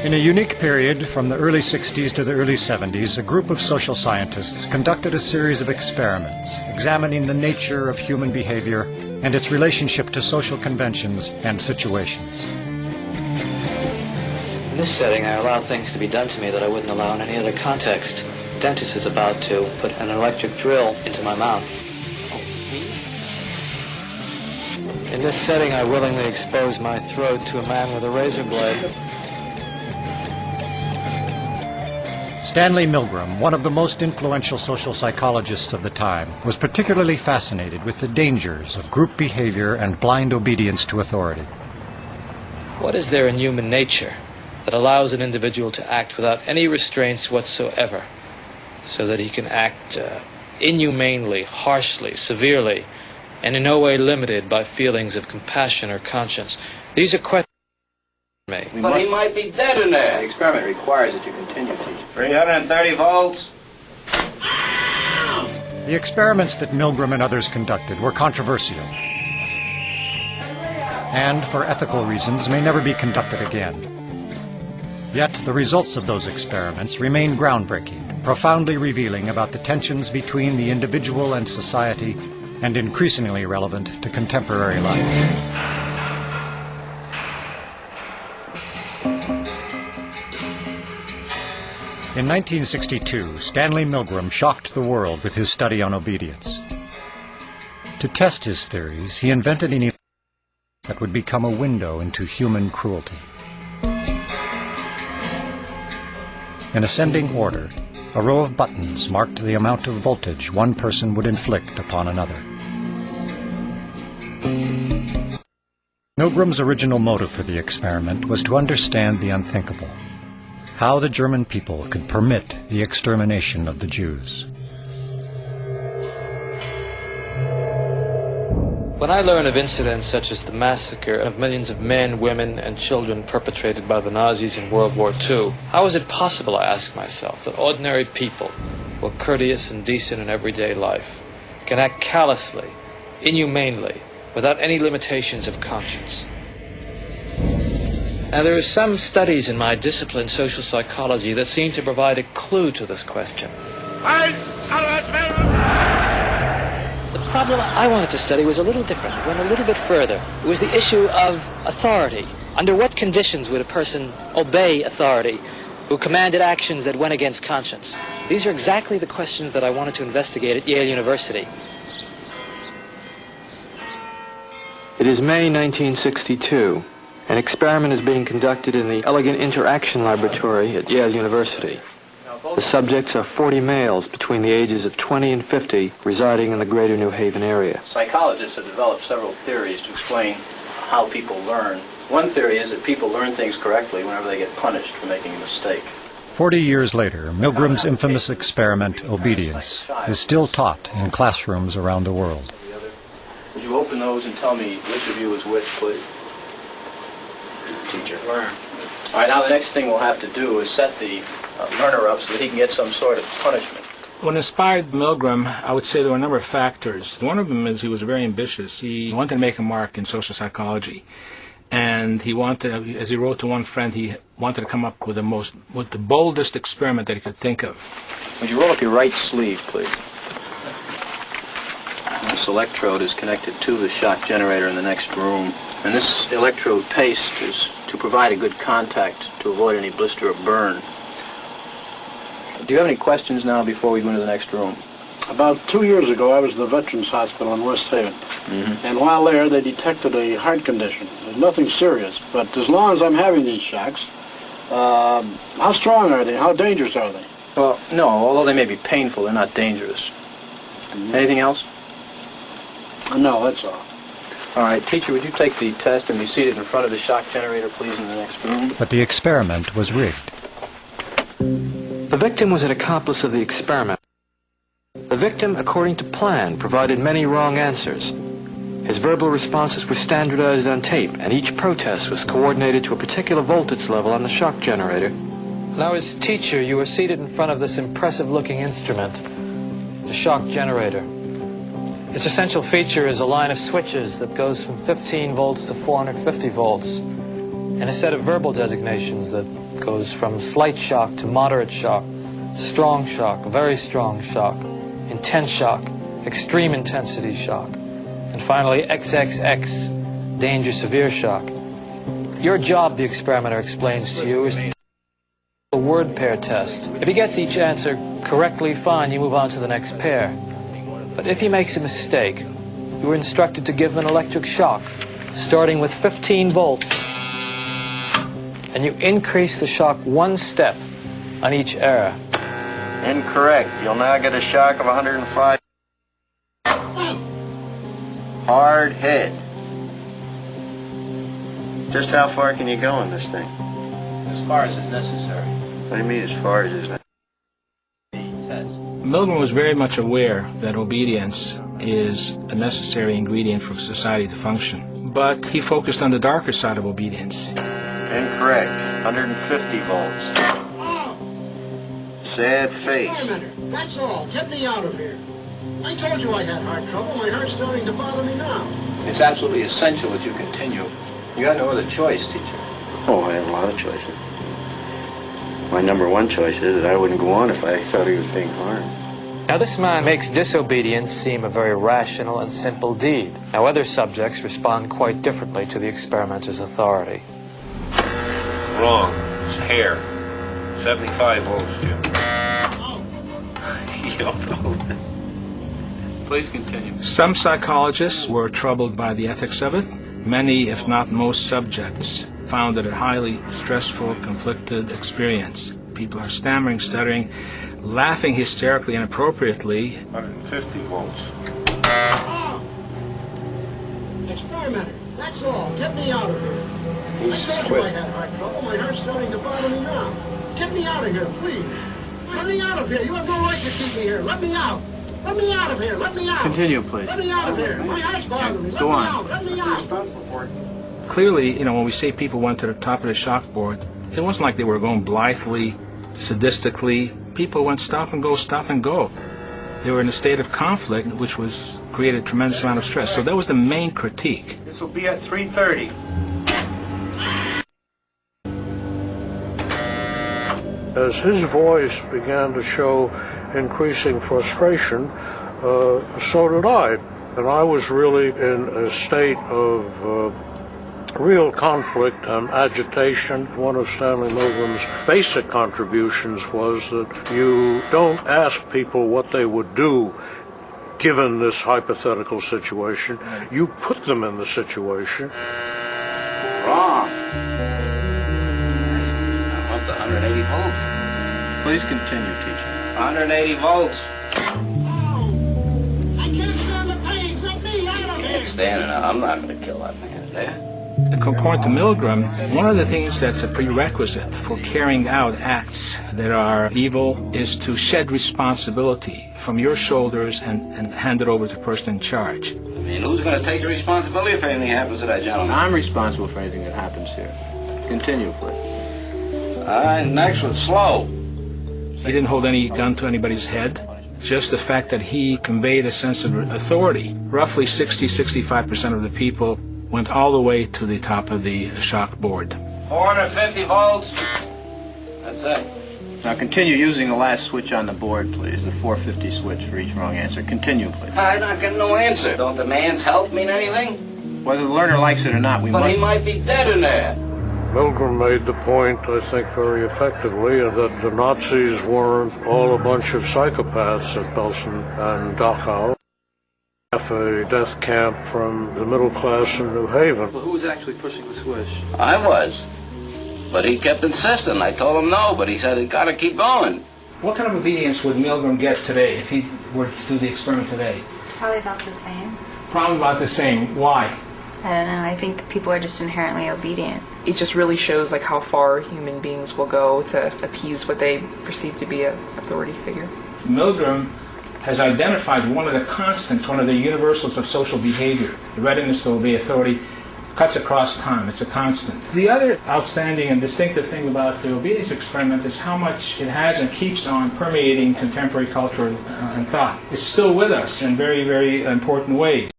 In a unique period from the early 60s to the early 70s, a group of social scientists conducted a series of experiments examining the nature of human behavior and its relationship to social conventions and situations. In this setting, I allow things to be done to me that I wouldn't allow in any other context. The dentist is about to put an electric drill into my mouth. In this setting, I willingly expose my throat to a man with a razor blade. Stanley Milgram, one of the most influential social psychologists of the time, was particularly fascinated with the dangers of group behavior and blind obedience to authority. What is there in human nature that allows an individual to act without any restraints whatsoever, so that he can act inhumanely, harshly, severely, and in no way limited by feelings of compassion or conscience? These are questions. But he might be dead in there. The experiment requires that you continue, teacher. 330 volts. The experiments that Milgram and others conducted were controversial, and for ethical reasons may never be conducted again. Yet the results of those experiments remain groundbreaking, profoundly revealing about the tensions between the individual and society, and increasingly relevant to contemporary life. In 1962, Stanley Milgram shocked the world with his study on obedience. To test his theories, he invented an event that would become a window into human cruelty. In ascending order, a row of buttons marked the amount of voltage one person would inflict upon another. Milgram's original motive for the experiment was to understand the unthinkable: how the German people could permit the extermination of the Jews. When I learn of incidents such as the massacre of millions of men, women, and children perpetrated by the Nazis in World War II, how is it possible, I ask myself, that ordinary people, who are courteous and decent in everyday life, can act callously, inhumanely, without any limitations of conscience? Now, there are some studies in my discipline, social psychology, that seem to provide a clue to this question. The problem I wanted to study was a little different. It went a little bit further. It was the issue of authority. Under what conditions would a person obey authority who commanded actions that went against conscience? These are exactly the questions that I wanted to investigate at Yale University. It is May 1962. An experiment is being conducted in the Elegant Interaction Laboratory at Yale University. The subjects are 40 males between the ages of 20 and 50 residing in the greater New Haven area. Psychologists have developed several theories to explain how people learn. One theory is that people learn things correctly whenever they get punished for making a mistake. 40 years later, Milgram's infamous experiment, obedience, is still taught in classrooms around the world. Would you open those and tell me which of you is which, please? Teacher. Learn. All right, now the next thing we'll have to do is set the learner up so that he can get some sort of punishment. What inspired Milgram, I would say there were a number of factors. One of them is he was very ambitious. He wanted to make a mark in social psychology. And he wanted, as he wrote to one friend, he wanted to come up with the boldest experiment that he could think of. Would you roll up your right sleeve, please? This electrode is connected to the shock generator in the next room. And this electrode paste is to provide a good contact to avoid any blister or burn. Do you have any questions now before we go into the next room? About 2 years ago, I was at the Veterans Hospital in West Haven. And while there, they detected a heart condition. There's nothing serious, but as long as I'm having these shocks, how strong are they? How dangerous are they? Well, no, although they may be painful, they're not dangerous. Anything else? No, that's all. All right, teacher, would you take the test and be seated in front of the shock generator, please, in the next room? But the experiment was rigged. The victim was an accomplice of the experiment. The victim, according to plan, provided many wrong answers. His verbal responses were standardized on tape, and each protest was coordinated to a particular voltage level on the shock generator. Now, as teacher, you were seated in front of this impressive-looking instrument, the shock generator. Its essential feature is a line of switches that goes from 15 volts to 450 volts. and a set of verbal designations that goes from slight shock to moderate shock, strong shock, very strong shock, intense shock, extreme intensity shock, and finally XXX, danger severe shock. Your job, the experimenter explains to you, is to a word pair test. If he gets each answer correctly, fine, you move on to the next pair. But if he makes a mistake, you are instructed to give him an electric shock, starting with 15 volts, and you increase the shock 1 step on each error. Incorrect. You'll now get a shock of 105. Hard hit. Just how far can you go in this thing? As far as is necessary. What do you mean as far as is necessary? Milgram was very much aware that obedience is a necessary ingredient for society to function. But he focused on the darker side of obedience. Incorrect. 150 volts. Sad face. Wait a minute. That's all. Get me out of here. I told you I had heart trouble. My heart's starting to bother me now. It's absolutely essential that you continue. You got no other choice, teacher. Oh, I have a lot of choices. My number one choice is that I wouldn't go on if I thought he was being harmed. Now this man makes disobedience seem a very rational and simple deed. Now other subjects respond quite differently to the experimenter's authority. Wrong. It's hair. 75 volts, Jim. You don't know. Please continue. Some psychologists were troubled by the ethics of it. Many, if not most subjects, found it a highly stressful, conflicted experience. People are stammering, stuttering, laughing hysterically and inappropriately. 150 volts. Experimenter. That's all. Get me out of here. I told you I had heart trouble. My heart's starting to bother me now. Get me out of here, please. Let me out of here. You have no right to keep me here. Let me out. Let me out of here. Let me out. Continue, please. Let me out of here. My heart's bothering me. Let me out. Let me out. Clearly, when we say people went to the top of the chalkboard, it wasn't like they were going blithely, sadistically. People went stop and go, stop and go. They were in a state of conflict, which was created a tremendous amount of stress. So that was the main critique. This will be at 3:30. As his voice began to show increasing frustration, so did I. And I was really in a state of real conflict and agitation. One of Stanley Milgram's basic contributions was that you don't ask people what they would do given this hypothetical situation. You put them in the situation. Wrong. I want the 180 volts. Please continue, teacher. 180 volts. I can't stand the pain. Let me out of here. Can't stand it. I'm not going to kill that man there. According to Milgram, one of the things that's a prerequisite for carrying out acts that are evil is to shed responsibility from your shoulders and hand it over to the person in charge. I mean, who's going to take the responsibility if anything happens to that gentleman? I'm responsible for anything that happens here. Continue, please. Next one's slow. He didn't hold any gun to anybody's head. Just the fact that he conveyed a sense of authority. Roughly 60-65% of the people went all the way to the top of the shock board. 450 volts. That's it. Now continue using the last switch on the board, please. The 450 switch for each wrong answer. Continue, please. I'm not getting no answer. Don't the man's health mean anything? Whether the learner likes it or not, we But must... he might be dead in there. Milgram made the point, I think very effectively, that the Nazis weren't all a bunch of psychopaths at Belsen and Dachau. A death camp from the middle class in New Haven. Well, who was actually pushing the switch? I was. But he kept insisting. I told him no, but he said he's got to keep going. What kind of obedience would Milgram get today if he were to do the experiment today? Probably about the same. Probably about the same. Why? I don't know. I think people are just inherently obedient. It just really shows how far human beings will go to appease what they perceive to be an authority figure. Milgram has identified one of the constants, one of the universals of social behavior. The readiness to obey authority cuts across time. It's a constant. The other outstanding and distinctive thing about the obedience experiment is how much it has and keeps on permeating contemporary culture and thought. It's still with us in very, very important ways.